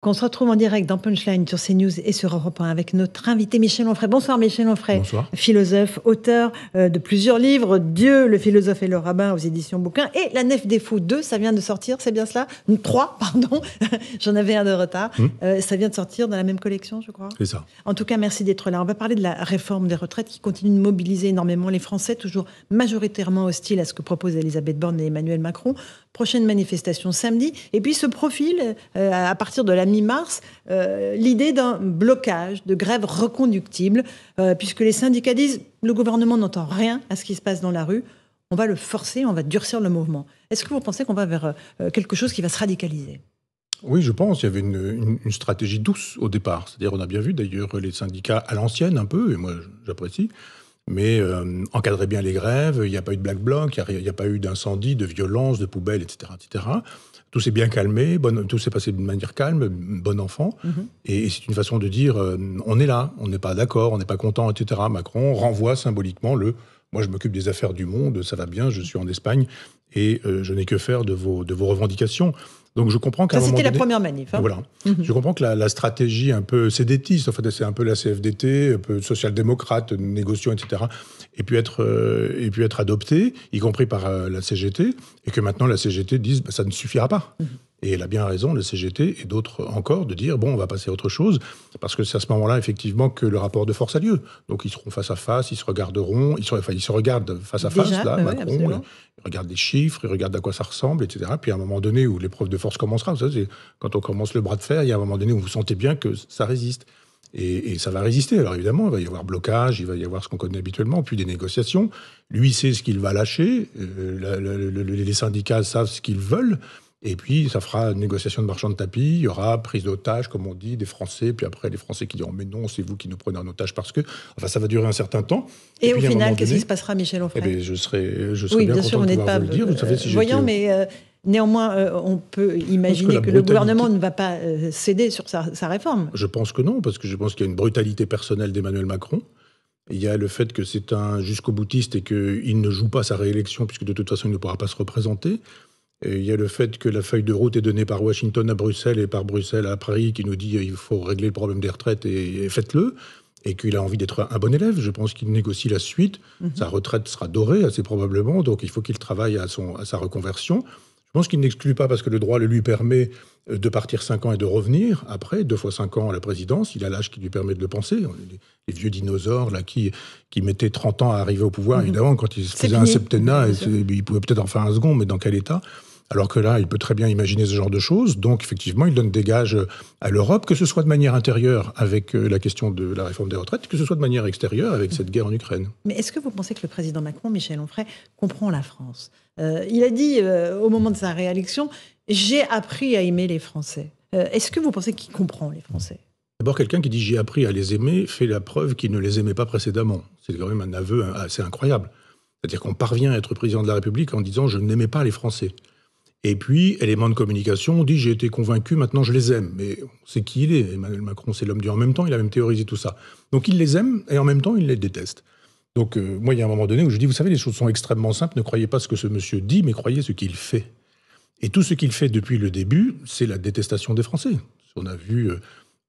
Qu'on se retrouve en direct dans Punchline sur CNews et sur Europe 1 avec notre invité Michel Onfray. Bonsoir Michel Onfray. Bonsoir. Philosophe, auteur de plusieurs livres, Dieu, le philosophe et le rabbin aux éditions Bouquin et La Nef des Fous 2, ça vient de sortir, c'est bien cela 3, pardon, j'en avais un de retard. Ça vient de sortir dans la même collection, je crois. C'est ça. En tout cas, merci d'être là. On va parler de la réforme des retraites qui continue de mobiliser énormément les Français, toujours majoritairement hostiles à ce que proposent Elisabeth Borne et Emmanuel Macron. Prochaine manifestation samedi. Et puis ce profil, à partir de la mi-mars, l'idée d'un blocage, de grève reconductible, puisque les syndicats disent le gouvernement n'entend rien à ce qui se passe dans la rue, on va le forcer, on va durcir le mouvement. Est-ce que vous pensez qu'on va vers quelque chose qui va se radicaliser ? Oui, je pense. Il y avait une stratégie douce au départ. C'est-à-dire, on a bien vu d'ailleurs les syndicats à l'ancienne un peu, et moi j'apprécie, mais encadrer bien les grèves, il n'y a pas eu de black bloc, il n'y a pas eu d'incendie, de violence, de poubelles, etc. etc. Tout s'est bien calmé, tout s'est passé de manière calme, bon enfant. Et c'est une façon de dire, on est là, on n'est pas d'accord, on n'est pas content, etc. Macron renvoie symboliquement moi je m'occupe des affaires du monde, ça va bien, je suis en Espagne, et je n'ai que faire de vos revendications. Donc je comprends qu'à un moment donné... C'était la première manif. Hein. Voilà. Je comprends que la stratégie un peu cédétiste, en fait, c'est un peu la CFDT, un peu social-démocrate, négociant, etc., et puis être adoptée, y compris par la CGT, et que maintenant la CGT dise ça ne suffira pas. Et elle a bien raison, la CGT et d'autres encore, de dire bon, on va passer à autre chose, parce que c'est à ce moment-là, effectivement, que le rapport de force a lieu. Donc ils seront face à face, ils se regarderont, ils se regardent face à face, là, Macron, ils regardent les chiffres, ils regardent à quoi ça ressemble, etc. Puis à un moment donné où l'épreuve de force commencera, ça, c'est quand on commence le bras de fer, il y a un moment donné où vous sentez bien que ça résiste. Et ça va résister. Alors évidemment, il va y avoir blocage, il va y avoir ce qu'on connaît habituellement, puis des négociations. Lui sait ce qu'il va lâcher, les syndicats savent ce qu'ils veulent, et puis ça fera une négociation de marchand de tapis, il y aura prise d'otages, comme on dit, des Français, puis après les Français qui diront « mais non, c'est vous qui nous prenez en otage parce que… » Enfin, ça va durer un certain temps. Et au final, qu'est-ce qui se passera, Michel Onfray ? Eh bien, je serai oui, bien sûr, content de pouvoir vous le dire. Vous savez, si voyant, mais… Néanmoins, on peut imaginer que le gouvernement ne va pas céder sur sa réforme. Je pense que non, parce que je pense qu'il y a une brutalité personnelle d'Emmanuel Macron. Il y a le fait que c'est un jusqu'au-boutiste et qu'il ne joue pas sa réélection, puisque de toute façon, il ne pourra pas se représenter. Et il y a le fait que la feuille de route est donnée par Washington à Bruxelles et par Bruxelles à Paris, qui nous dit il faut régler le problème des retraites et faites-le. Et qu'il a envie d'être un bon élève. Je pense qu'il négocie la suite. Sa retraite sera dorée, assez probablement. Donc il faut qu'il travaille à sa reconversion. Je pense qu'il n'exclut pas, parce que le droit le lui permet, de partir 5 ans et de revenir après, 2 fois 5 ans à la présidence. Il a l'âge qui lui permet de le penser. Les vieux dinosaures là, qui mettaient 30 ans à arriver au pouvoir, évidemment, quand il se faisait un septennat, il pouvait peut-être en faire un second, mais dans quel état ? Alors que là, il peut très bien imaginer ce genre de choses. Donc, effectivement, il donne des gages à l'Europe, que ce soit de manière intérieure avec la question de la réforme des retraites, que ce soit de manière extérieure avec cette guerre en Ukraine. Mais est-ce que vous pensez que le président Macron, Michel Onfray, comprend la France ? Il a dit, au moment de sa réélection, « J'ai appris à aimer les Français ». Est-ce que vous pensez qu'il comprend les Français ? D'abord, quelqu'un qui dit « j'ai appris à les aimer » fait la preuve qu'il ne les aimait pas précédemment. C'est quand même un aveu assez incroyable. C'est-à-dire qu'on parvient à être président de la République en disant « je n'aimais pas les Français ». Et puis, élément de communication, on dit « j'ai été convaincu, maintenant je les aime ». Mais c'est qui il est. Emmanuel Macron, c'est l'homme du « en même temps », il a même théorisé tout ça. Donc il les aime, et en même temps, il les déteste. Donc moi, il y a un moment donné où je dis « vous savez, les choses sont extrêmement simples, ne croyez pas ce que ce monsieur dit, mais croyez ce qu'il fait ». Et tout ce qu'il fait depuis le début, c'est la détestation des Français. On a vu,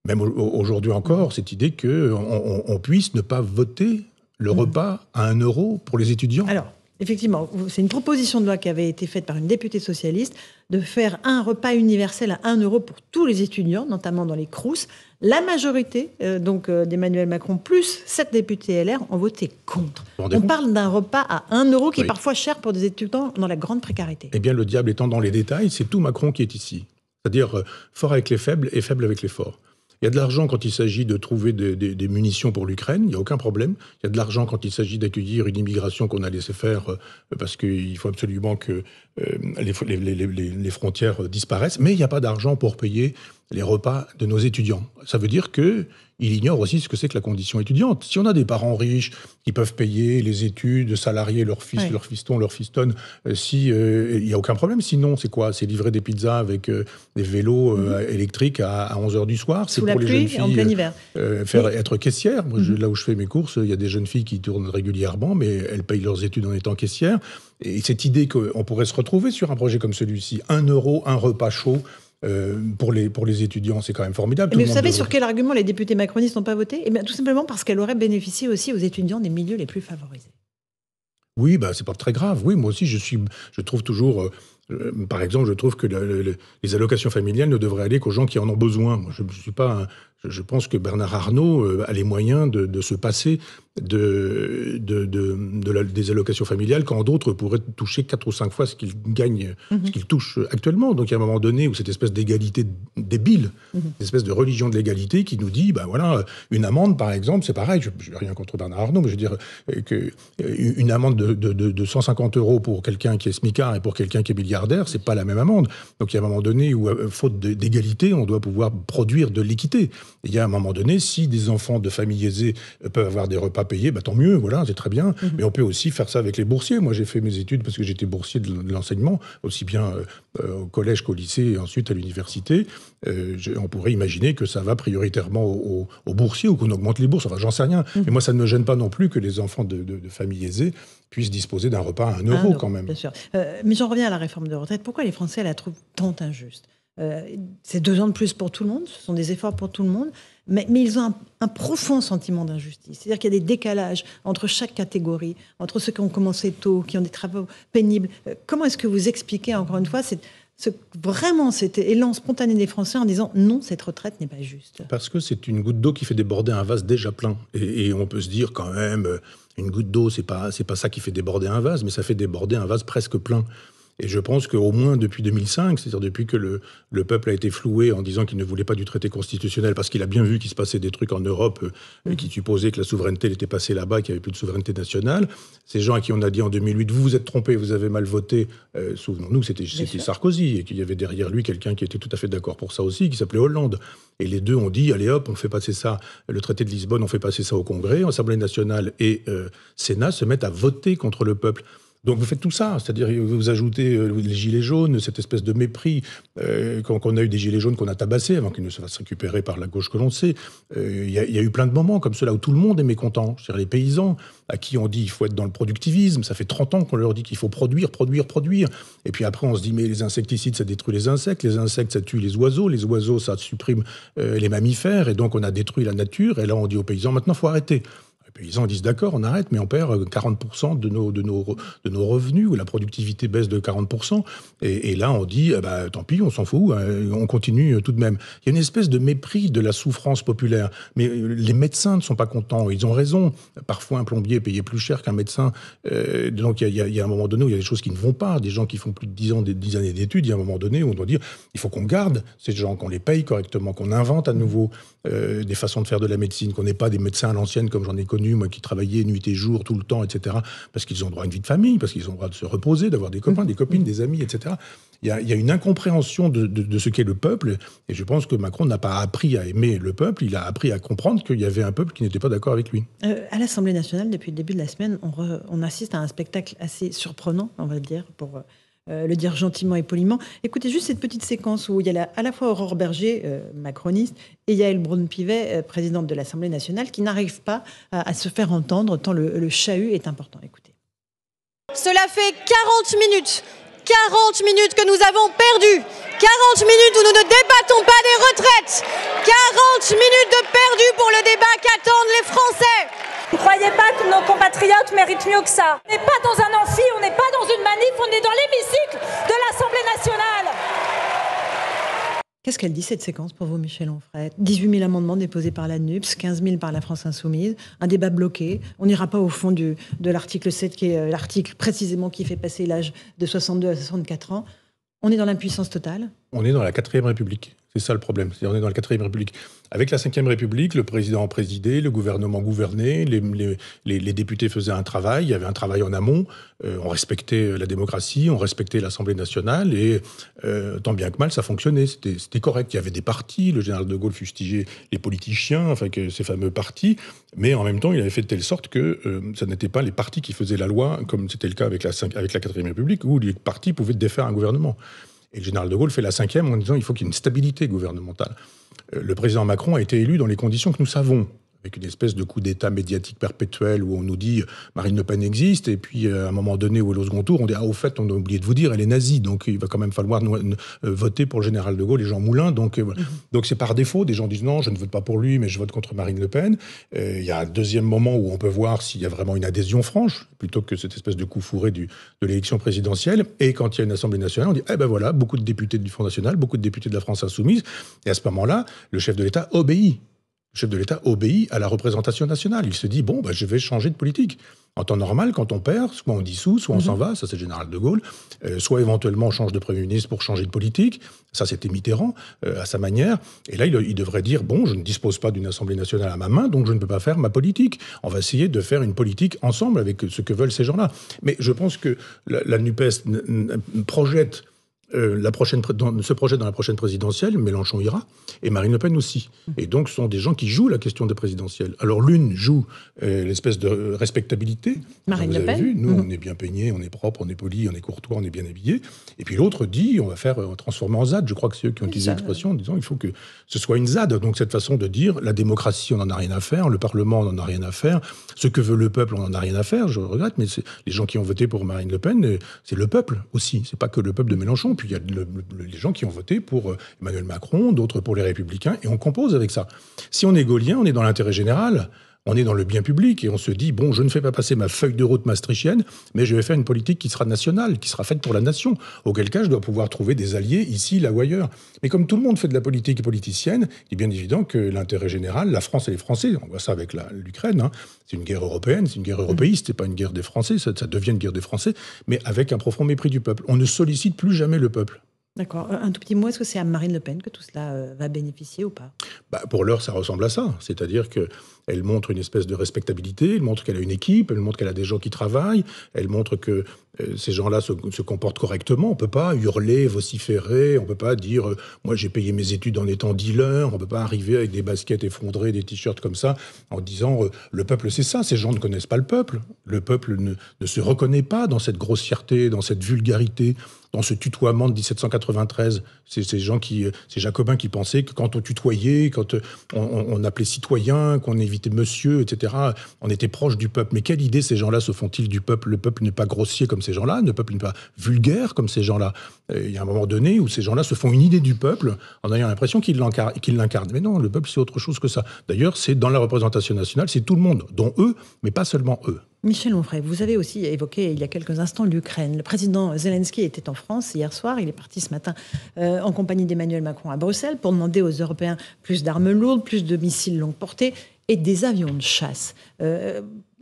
même aujourd'hui encore, cette idée qu'on puisse ne pas voter le repas à 1 euro pour les étudiants. Alors, effectivement, c'est une proposition de loi qui avait été faite par une députée socialiste de faire un repas universel à 1 euro pour tous les étudiants, notamment dans les Crous. La majorité d'Emmanuel Macron, plus 7 députés LR, ont voté contre. On parle d'un repas à 1 euro qui est parfois cher pour des étudiants dans la grande précarité. Eh bien, le diable étant dans les détails, c'est tout Macron qui est ici. C'est-à-dire fort avec les faibles et faible avec les forts. Il y a de l'argent quand il s'agit de trouver des munitions pour l'Ukraine, il n'y a aucun problème. Il y a de l'argent quand il s'agit d'accueillir une immigration qu'on a laissé faire parce qu'il faut absolument que les frontières disparaissent. Mais il n'y a pas d'argent pour payer les repas de nos étudiants. Ça veut dire qu'il ignore aussi ce que c'est que la condition étudiante. Si on a des parents riches qui peuvent payer les études, salarier leur fils, leur fiston, leur fistonne, il n'y a aucun problème. Sinon, c'est quoi ? C'est livrer des pizzas avec des vélos électriques à 11h du soir. C'est pour les jeunes filles en plein hiver. Être caissière. Moi, là où je fais mes courses, il y a des jeunes filles qui tournent régulièrement, mais elles payent leurs études en étant caissières. Et cette idée qu'on pourrait se retrouver sur un projet comme celui-ci, 1 euro, un repas chaud, pour les étudiants, c'est quand même formidable. Mais vous savez sur quel argument les députés macronistes n'ont pas voté ? Eh bien, tout simplement parce qu'elle aurait bénéficié aussi aux étudiants des milieux les plus favorisés. Oui, c'est pas très grave. Oui, moi aussi, je trouve toujours... par exemple, je trouve que les allocations familiales ne devraient aller qu'aux gens qui en ont besoin. Moi, je pense que Bernard Arnault a les moyens de se passer des allocations familiales quand d'autres pourraient toucher 4 ou 5 fois ce qu'ils gagnent, ce qu'ils touchent actuellement. Donc il y a un moment donné où cette espèce d'égalité débile, une espèce de religion de l'égalité qui nous dit, voilà, une amende par exemple, c'est pareil, je n'ai rien contre Bernard Arnault, mais je veux dire qu'une amende de 150 € pour quelqu'un qui est smicard et pour quelqu'un qui est milliardaire, c'est pas la même amende. Donc il y a un moment donné où, faute d'égalité, on doit pouvoir produire de l'équité. Et il y a un moment donné, si des enfants de familles aisées peuvent avoir des repas payés, tant mieux, voilà, c'est très bien. Mais on peut aussi faire ça avec les boursiers. Moi, j'ai fait mes études parce que j'étais boursier de l'enseignement, aussi bien au collège qu'au lycée et ensuite à l'université. On pourrait imaginer que ça va prioritairement aux boursiers ou qu'on augmente les bourses. Enfin, j'en sais rien. Mais moi, ça ne me gêne pas non plus que les enfants de familles aisées puissent disposer d'un repas à 1 € quand même. Bien sûr. Mais j'en reviens à la réforme de retraite. Pourquoi les Français la trouvent tant injuste ? C'est 2 ans de plus pour tout le monde, ce sont des efforts pour tout le monde, mais ils ont un profond sentiment d'injustice. C'est-à-dire qu'il y a des décalages entre chaque catégorie, entre ceux qui ont commencé tôt, qui ont des travaux pénibles. Comment est-ce que vous expliquez, encore une fois, vraiment cet élan spontané des Français en disant non, cette retraite n'est pas juste ? Parce que c'est une goutte d'eau qui fait déborder un vase déjà plein. Et on peut se dire quand même, une goutte d'eau, c'est pas ça qui fait déborder un vase, mais ça fait déborder un vase presque plein. Et je pense qu'au moins depuis 2005, c'est-à-dire depuis que le peuple a été floué en disant qu'il ne voulait pas du traité constitutionnel, parce qu'il a bien vu qu'il se passait des trucs en Europe qui supposaient que la souveraineté était passée là-bas, qu'il n'y avait plus de souveraineté nationale. Ces gens à qui on a dit en 2008, vous vous êtes trompés, vous avez mal voté, souvenons-nous, c'était Sarkozy, et qu'il y avait derrière lui quelqu'un qui était tout à fait d'accord pour ça aussi, qui s'appelait Hollande. Et les deux ont dit, allez hop, on fait passer ça, le traité de Lisbonne, on fait passer ça au Congrès, Assemblée nationale et Sénat se mettent à voter contre le peuple. Donc vous faites tout ça, c'est-à-dire vous ajoutez les gilets jaunes, cette espèce de mépris qu'on a eu des gilets jaunes qu'on a tabassés avant qu'ils ne se fassent récupérer par la gauche que l'on sait. Il y a eu plein de moments comme cela où tout le monde est mécontent. C'est-à-dire les paysans à qui on dit il faut être dans le productivisme, ça fait 30 ans qu'on leur dit qu'il faut produire. Et puis après on se dit mais les insecticides ça détruit les insectes ça tue les oiseaux ça supprime les mammifères et donc on a détruit la nature et là on dit aux paysans maintenant il faut arrêter. Les paysans disent d'accord, on arrête, mais on perd 40% de nos revenus, où la productivité baisse de 40%. Et là, on dit, tant pis, on s'en fout, on continue tout de même. Il y a une espèce de mépris de la souffrance populaire. Mais les médecins ne sont pas contents, ils ont raison. Parfois, un plombier est payé plus cher qu'un médecin. Donc, il y a un moment donné où il y a des choses qui ne vont pas. Des gens qui font plus de 10 années d'études, il y a un moment donné où on doit dire, il faut qu'on garde ces gens, qu'on les paye correctement, qu'on invente à nouveau des façons de faire de la médecine, qu'on n'ait pas des médecins à l'ancienne, comme j'en ai connu, moi, qui travaillaient nuit et jour, tout le temps, etc., parce qu'ils ont droit à une vie de famille, parce qu'ils ont droit de se reposer, d'avoir des copains, des copines, des amis, etc. Il y a une incompréhension de ce qu'est le peuple, et je pense que Macron n'a pas appris à aimer le peuple, il a appris à comprendre qu'il y avait un peuple qui n'était pas d'accord avec lui. À l'Assemblée nationale, depuis le début de la semaine, on assiste à un spectacle assez surprenant, on va le dire, pour le dire gentiment et poliment. Écoutez juste cette petite séquence où il y a à la fois Aurore Berger, macroniste, et Yaël Braun-Pivet, présidente de l'Assemblée nationale, qui n'arrive pas à se faire entendre tant le chahut est important. Écoutez. Cela fait 40 minutes que nous avons perdu. 40 minutes où nous ne débattons pas des retraites. 40 minutes de perdu pour le débat qu'attendent les Français. Vous ne croyez pas que nos compatriotes méritent mieux que ça? On n'est pas dans un amphi, on n'est pas dans une manif, on est dans l'hémicycle de l'Assemblée nationale. Qu'est-ce qu'elle dit, cette séquence, pour vous, Michel Onfray? 18 000 amendements déposés par la NUPS, 15 000 par la France Insoumise, un débat bloqué. On n'ira pas au fond de l'article 7, qui est l'article précisément qui fait passer l'âge de 62 à 64 ans. On est dans l'impuissance totale? On est dans la 4e République. C'est ça le problème. C'est-à-dire on est dans la 4e République. Avec la 5e République, le président présidait, le gouvernement gouvernait, les députés faisaient un travail, il y avait un travail en amont, on respectait la démocratie, on respectait l'Assemblée nationale, et tant bien que mal, ça fonctionnait, c'était correct. Il y avait des partis, le général de Gaulle fustigeait les politiciens, enfin que ces fameux partis, mais en même temps, il avait fait de telle sorte que ça n'était pas les partis qui faisaient la loi, comme c'était le cas avec la 4e République, où les partis pouvaient défaire un gouvernement. Et le général de Gaulle fait la 5e en disant qu'il faut qu'il y ait une stabilité gouvernementale. Le président Macron a été élu dans les conditions que nous savons. avec une espèce de coup d'État médiatique perpétuel où on nous dit Marine Le Pen existe, et puis à un moment donné où elle est au second tour, on dit au fait, on a oublié de vous dire, elle est nazie, donc il va quand même falloir voter pour le général de Gaulle et Jean Moulin. Donc, voilà. Donc c'est par défaut, des gens disent non, je ne vote pas pour lui, mais je vote contre Marine Le Pen. Il y a un deuxième moment où on peut voir s'il y a vraiment une adhésion franche, plutôt que cette espèce de coup fourré de l'élection présidentielle. Et quand il y a une Assemblée nationale, on dit voilà, beaucoup de députés du Front National, beaucoup de députés de la France Insoumise, et à ce moment-là, le chef de l'État obéit. Le chef de l'État obéit à la représentation nationale. Il se dit, je vais changer de politique. En temps normal, quand on perd, soit on dissout, soit on s'en va, ça c'est le général de Gaulle, soit éventuellement on change de Premier ministre pour changer de politique, ça c'était Mitterrand, à sa manière, et là il devrait dire, je ne dispose pas d'une Assemblée nationale à ma main, donc je ne peux pas faire ma politique. On va essayer de faire une politique ensemble avec ce que veulent ces gens-là. Mais je pense que la NUPES projette se projette dans la prochaine présidentielle, Mélenchon ira, et Marine Le Pen aussi. Et donc, ce sont des gens qui jouent la question des présidentielles. Alors, l'une joue l'espèce de respectabilité. Marine Le Pen. Vu, nous, on est bien peignés, on est propre, on est poli, on est courtois, on est bien habillés. Et puis l'autre dit, on va transformer en ZAD. Je crois que c'est eux qui ont utilisé l'expression en disant, il faut que ce soit une ZAD. Donc, cette façon de dire, la démocratie, on n'en a rien à faire, le Parlement, on n'en a rien à faire, ce que veut le peuple, on n'en a rien à faire. Je regrette, mais les gens qui ont voté pour Marine Le Pen, c'est le peuple aussi. C'est pas que le peuple de Mélenchon. Puis il y a les gens qui ont voté pour Emmanuel Macron, d'autres pour les Républicains, et on compose avec ça. Si on est gaulien, on est dans l'intérêt général, on est dans le bien public, et on se dit, je ne fais pas passer ma feuille de route maastrichtienne, mais je vais faire une politique qui sera nationale, qui sera faite pour la nation, auquel cas je dois pouvoir trouver des alliés ici, là ou ailleurs. Mais comme tout le monde fait de la politique politicienne, il est bien évident que l'intérêt général, la France et les Français, on voit ça avec l'Ukraine, c'est une guerre européenne, c'est une guerre européiste, c'est pas une guerre des Français, ça devient une guerre des Français, mais avec un profond mépris du peuple. On ne sollicite plus jamais le peuple. D'accord. Un tout petit mot, est-ce que c'est à Marine Le Pen que tout cela va bénéficier ou pas ? Pour l'heure, ça ressemble à ça. C'est-à-dire qu'elle montre une espèce de respectabilité, elle montre qu'elle a une équipe, elle montre qu'elle a des gens qui travaillent, elle montre que ces gens-là se comportent correctement. On ne peut pas hurler, vociférer, on ne peut pas dire « moi j'ai payé mes études en étant dealer », on ne peut pas arriver avec des baskets effondrées, des t-shirts comme ça, en disant « le peuple c'est ça ». Ces gens ne connaissent pas le peuple. Le peuple ne se reconnaît pas dans cette grossièreté, dans cette vulgarité, dans ce tutoiement de 1793. C'est ces Jacobins qui pensaient que quand on tutoyait, quand on appelait citoyen, qu'on évitait monsieur, etc., on était proche du peuple. Mais quelle idée ces gens-là se font-ils du peuple ? Le peuple n'est pas grossier comme ces gens-là, le peuple n'est pas vulgaire comme ces gens-là. Il y a un moment donné où ces gens-là se font une idée du peuple en ayant l'impression qu'ils l'incarnent. Mais non, le peuple, c'est autre chose que ça. D'ailleurs, c'est dans la représentation nationale, c'est tout le monde, dont eux, mais pas seulement eux. Michel Onfray, vous avez aussi évoqué il y a quelques instants l'Ukraine. Le président Zelensky était en France hier soir. Il est parti ce matin en compagnie d'Emmanuel Macron à Bruxelles pour demander aux Européens plus d'armes lourdes, plus de missiles longue portée et des avions de chasse.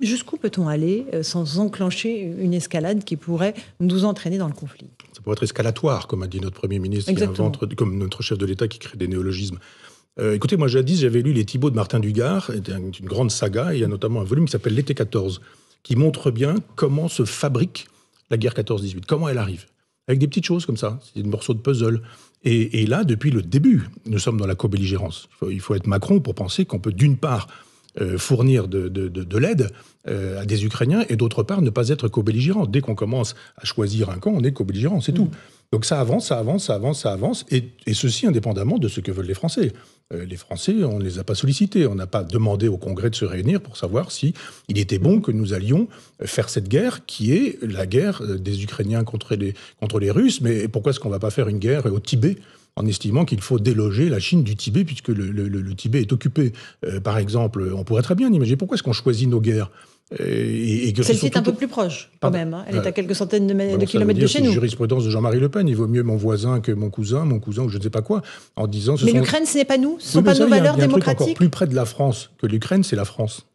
Jusqu'où peut-on aller sans enclencher une escalade qui pourrait nous entraîner dans le conflit ? Ça pourrait être escalatoire, comme a dit notre Premier ministre, comme notre chef de l'État qui crée des néologismes. Écoutez, moi jadis, j'avais lu Les Thibauts de Martin Dugard, c'était une grande saga, et il y a notamment un volume qui s'appelle L'été 14, qui montre bien comment se fabrique la guerre 14-18, comment elle arrive. Avec des petites choses comme ça, c'est des morceaux de puzzle. Et là, depuis le début, nous sommes dans la co-belligérance. Il faut être Macron pour penser qu'on peut d'une part fournir de l'aide à des Ukrainiens et d'autre part ne pas être co-belligérant. Dès qu'on commence à choisir un camp, on est co-belligérant, c'est tout. Donc ça avance, et ceci indépendamment de ce que veulent les Français. Les Français, on ne les a pas sollicités, on n'a pas demandé au Congrès de se réunir pour savoir si il était bon que nous allions faire cette guerre qui est la guerre des Ukrainiens contre les Russes. Mais pourquoi est-ce qu'on ne va pas faire une guerre au Tibet en estimant qu'il faut déloger la Chine du Tibet puisque le Tibet est occupé. Par exemple, on pourrait très bien imaginer pourquoi est-ce qu'on choisit nos guerres. Celle-ci est un peu plus proche, quand même. Elle est à quelques centaines de kilomètres de chez nous. C'est la jurisprudence de Jean-Marie Le Pen. Il vaut mieux mon voisin que mon cousin ou je ne sais pas quoi, en disant... Mais l'Ukraine, ce n'est pas nous. Ce ne sont pas nos valeurs démocratiques. Il y a un truc encore plus près de la France que l'Ukraine, c'est la France.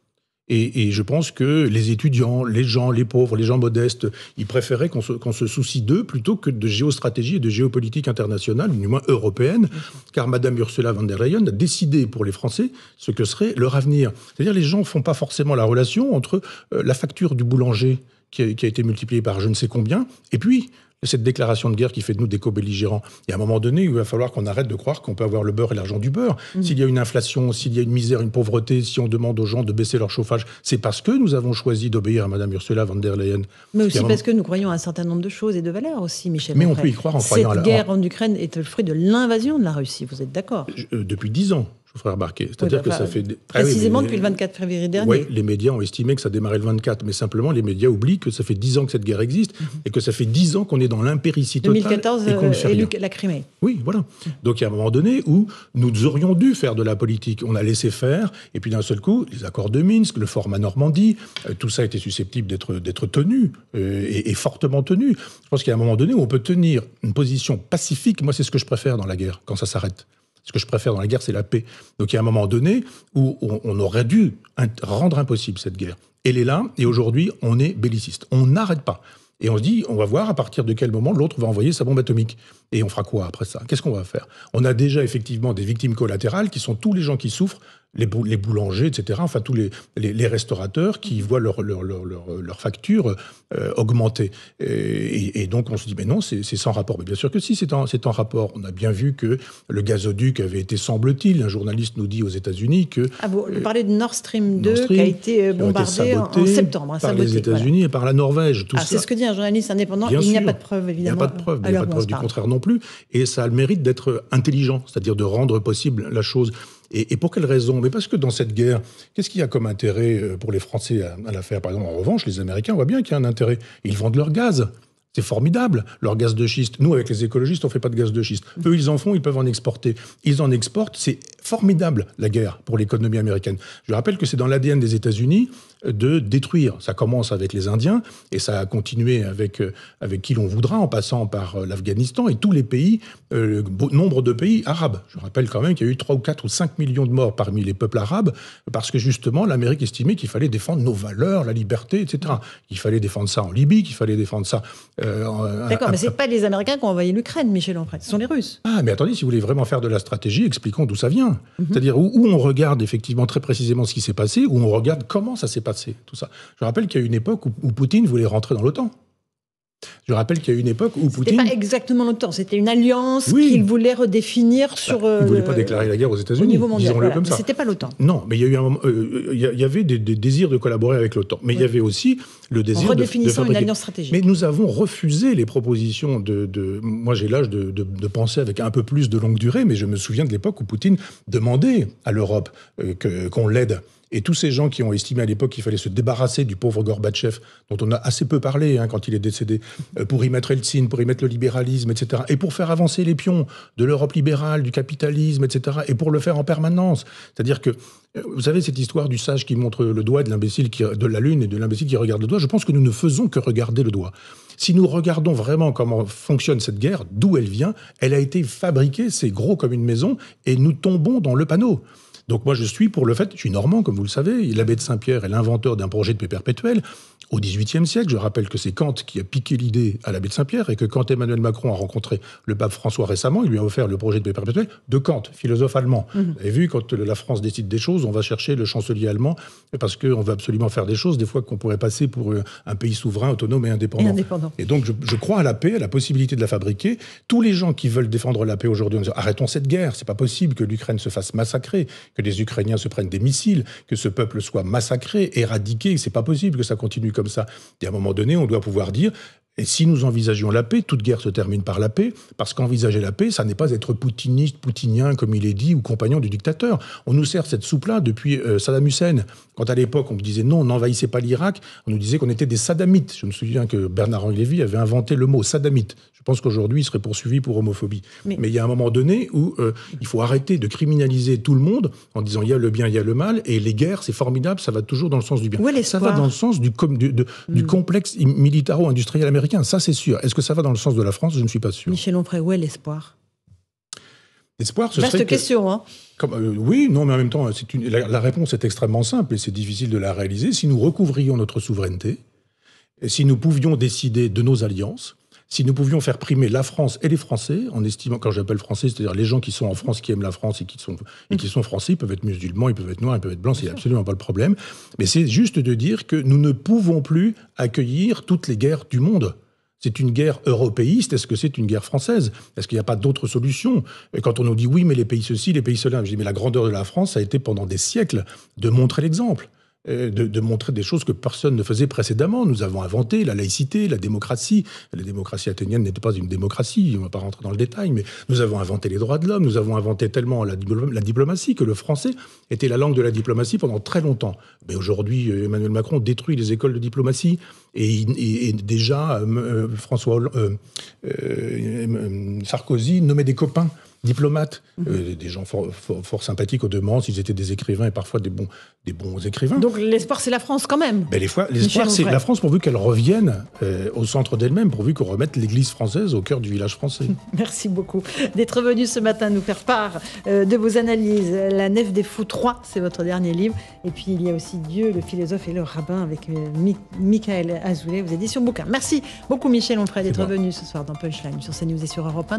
Et je pense que les étudiants, les gens, les pauvres, les gens modestes, ils préféraient qu'on se soucie d'eux plutôt que de géostratégie et de géopolitique internationale, du moins européenne, car Madame Ursula von der Leyen a décidé pour les Français ce que serait leur avenir. C'est-à-dire les gens ne font pas forcément la relation entre la facture du boulanger qui a été multipliée par je ne sais combien, et puis cette déclaration de guerre qui fait de nous des co-belligérants. Et à un moment donné, il va falloir qu'on arrête de croire qu'on peut avoir le beurre et l'argent du beurre. S'il y a une inflation, s'il y a une misère, une pauvreté, si on demande aux gens de baisser leur chauffage, c'est parce que nous avons choisi d'obéir à Mme Ursula von der Leyen. Mais aussi parce que nous croyons à un certain nombre de choses et de valeurs aussi, Michel. Mais on peut y croire en croyant à la... Cette guerre en Ukraine est le fruit de l'invasion de la Russie, vous êtes d'accord ? Depuis 10 ans. vous ferai remarquer. C'est-à-dire que ça fait... Précisément depuis le 24 février dernier. Oui, les médias ont estimé que ça démarrait le 24, mais simplement, les médias oublient que ça fait 10 ans que cette guerre existe et que ça fait 10 ans qu'on est dans l'impéritie totale. 2014 et qu'on ne fait rien. La Crimée. Oui, voilà. Donc, il y a un moment donné où nous aurions dû faire de la politique. On a laissé faire, et puis d'un seul coup, les accords de Minsk, le format Normandie, tout ça était susceptible d'être tenu, et fortement tenu. Je pense qu'il y a un moment donné où on peut tenir une position pacifique. Moi, c'est ce que je préfère dans la guerre, quand ça s'arrête. Ce que je préfère dans la guerre, c'est la paix. Donc il y a un moment donné où on aurait dû rendre impossible cette guerre. Elle est là, et aujourd'hui, on est belliciste. On n'arrête pas. Et on se dit, on va voir à partir de quel moment l'autre va envoyer sa bombe atomique. Et on fera quoi après ça? Qu'est-ce qu'on va faire? On a déjà effectivement des victimes collatérales qui sont tous les gens qui souffrent, les boulangers, etc., enfin tous les restaurateurs qui voient leur facture augmenter. Et donc on se dit, mais non, c'est sans rapport. Mais bien sûr que si, c'est en rapport. On a bien vu que le gazoduc avait été, semble-t-il, un journaliste nous dit aux États-Unis que... Ah, vous parlez de Nord Stream 2 qui a été bombardé en septembre. Par les États-Unis et par la Norvège. C'est ce que dit un journaliste indépendant. Il n'y a pas de preuve, évidemment. Il n'y a pas de preuve, il n'y a pas de preuve du contraire non plus. Et ça a le mérite d'être intelligent, c'est-à-dire de rendre possible la chose. Et pour quelle raison? Mais parce que dans cette guerre, qu'est-ce qu'il y a comme intérêt pour les Français à la faire? Par exemple, en revanche, les Américains, on voit bien qu'il y a un intérêt. Ils vendent leur gaz. C'est formidable, leur gaz de schiste. Nous, avec les écologistes, on ne fait pas de gaz de schiste. Eux, ils en font, ils peuvent en exporter. Ils en exportent, c'est formidable, la guerre, pour l'économie américaine. Je rappelle que c'est dans l'ADN des États-Unis de détruire. Ça commence avec les Indiens, et ça a continué avec qui l'on voudra, en passant par l'Afghanistan et tous les pays, nombre de pays arabes. Je rappelle quand même qu'il y a eu 3 ou 4 ou 5 millions de morts parmi les peuples arabes, parce que justement, l'Amérique estimait qu'il fallait défendre nos valeurs, la liberté, etc. Il fallait défendre ça en Libye, qu'il fallait défendre ça... D'accord, mais ce n'est pas les Américains qui ont envahi l'Ukraine, Michel Onfray, ce sont les Russes. Ah, mais attendez, si vous voulez vraiment faire de la stratégie, expliquons d'où ça vient. C'est-à-dire où on regarde effectivement très précisément ce qui s'est passé, où on regarde comment ça s'est passé, tout ça. Je rappelle qu'il y a une époque où Poutine voulait rentrer dans l'OTAN. Je rappelle qu'il y a une époque où Poutine... C'était pas exactement l'OTAN, c'était une alliance qu'il voulait redéfinir sur... il ne voulait pas déclarer la guerre aux États-Unis, au niveau mondial, disons-le comme ça. C'était pas l'OTAN. Non, mais il y a eu un moment, il y avait des désirs de collaborer avec l'OTAN. Mais il y avait aussi le désir de fabriquer... une alliance stratégique. Mais nous avons refusé les propositions moi, j'ai l'âge de penser avec un peu plus de longue durée, mais je me souviens de l'époque où Poutine demandait à l'Europe qu'on l'aide. Et tous ces gens qui ont estimé à l'époque qu'il fallait se débarrasser du pauvre Gorbatchev, dont on a assez peu parlé quand il est décédé, pour y mettre Eltsine, pour y mettre le libéralisme, etc., et pour faire avancer les pions de l'Europe libérale, du capitalisme, etc., et pour le faire en permanence. C'est-à-dire que, vous savez, cette histoire du sage qui montre le doigt, de la lune et de l'imbécile qui regarde le doigt, je pense que nous ne faisons que regarder le doigt. Si nous regardons vraiment comment fonctionne cette guerre, d'où elle vient, elle a été fabriquée, c'est gros comme une maison, et nous tombons dans le panneau. Donc moi, je suis pour le fait, je suis normand, comme vous le savez, l'abbé de Saint-Pierre est l'inventeur d'un projet de paix perpétuelle. Au XVIIIe siècle, je rappelle que c'est Kant qui a piqué l'idée à l'abbé de Saint-Pierre et que quand Emmanuel Macron a rencontré le pape François récemment, il lui a offert le projet de paix perpétuelle de Kant, philosophe allemand. Vous avez vu, quand la France décide des choses, on va chercher le chancelier allemand parce qu'on veut absolument faire des choses, des fois qu'on pourrait passer pour un pays souverain, autonome et indépendant. Et donc, je crois à la paix, à la possibilité de la fabriquer. Tous les gens qui veulent défendre la paix aujourd'hui, on dit, arrêtons cette guerre, c'est pas possible que l'Ukraine se fasse massacrer, que les Ukrainiens se prennent des missiles, que ce peuple soit massacré, éradiqué, c'est pas possible que ça continue comme ça. Et à un moment donné, on doit pouvoir dire, et si nous envisagions la paix, toute guerre se termine par la paix, parce qu'envisager la paix, ça n'est pas être poutiniste, poutinien, comme il est dit, ou compagnon du dictateur. On nous sert cette soupe-là depuis Saddam Hussein. Quand à l'époque, on me disait non, n'envahissez pas l'Irak, on nous disait qu'on était des saddamites. Je me souviens que Bernard-Henri Lévy avait inventé le mot saddamite. Je pense qu'aujourd'hui, il serait poursuivi pour homophobie. Mais il y a un moment donné où il faut arrêter de criminaliser tout le monde en disant il y a le bien, il y a le mal, et les guerres, c'est formidable, ça va toujours dans le sens du bien. Ça va dans le sens du complexe militaro-industriel américain. Ça, c'est sûr. Est-ce que ça va dans le sens de la France? Je ne suis pas sûr. Michel Onfray, où est l'espoir? L'espoir, ce serait question, hein. Oui, non, mais en même temps, la réponse est extrêmement simple et c'est difficile de la réaliser. Si nous recouvrions notre souveraineté, si nous pouvions décider de nos alliances, si nous pouvions faire primer la France et les Français, en estimant, quand j'appelle Français, c'est-à-dire les gens qui sont en France, qui aiment la France et qui sont Français, ils peuvent être musulmans, ils peuvent être noirs, ils peuvent être blancs, c'est absolument pas le problème. Mais c'est juste de dire que nous ne pouvons plus accueillir toutes les guerres du monde. C'est une guerre européiste, est-ce que c'est une guerre française? Est-ce qu'il n'y a pas d'autres solutions? Et quand on nous dit oui, mais les pays ceci, les pays cela, je dis mais la grandeur de la France, ça a été pendant des siècles de montrer l'exemple. de montrer des choses que personne ne faisait précédemment. Nous avons inventé la laïcité, la démocratie. La démocratie athénienne n'était pas une démocratie, on ne va pas rentrer dans le détail, mais nous avons inventé les droits de l'homme, nous avons inventé tellement la diplomatie que le français était la langue de la diplomatie pendant très longtemps. Mais aujourd'hui, Emmanuel Macron détruit les écoles de diplomatie et déjà Sarkozy nommait des copains diplomates, des gens fort sympathiques au demeurant, s'ils étaient des écrivains et parfois des bons écrivains. Donc l'espoir, c'est la France quand même. Ben, l'espoir, c'est la France pourvu qu'elle revienne au centre d'elle-même, pourvu qu'on remette l'Église française au cœur du village français. Merci beaucoup d'être venu ce matin nous faire part de vos analyses. La Nef des Fous 3, c'est votre dernier livre. Et puis il y a aussi Dieu, le philosophe et le rabbin avec Michael Azoulay aux éditions Bouquin. Merci beaucoup Michel Onfray d'être venu ce soir dans Punchline sur CNews et sur Europe 1.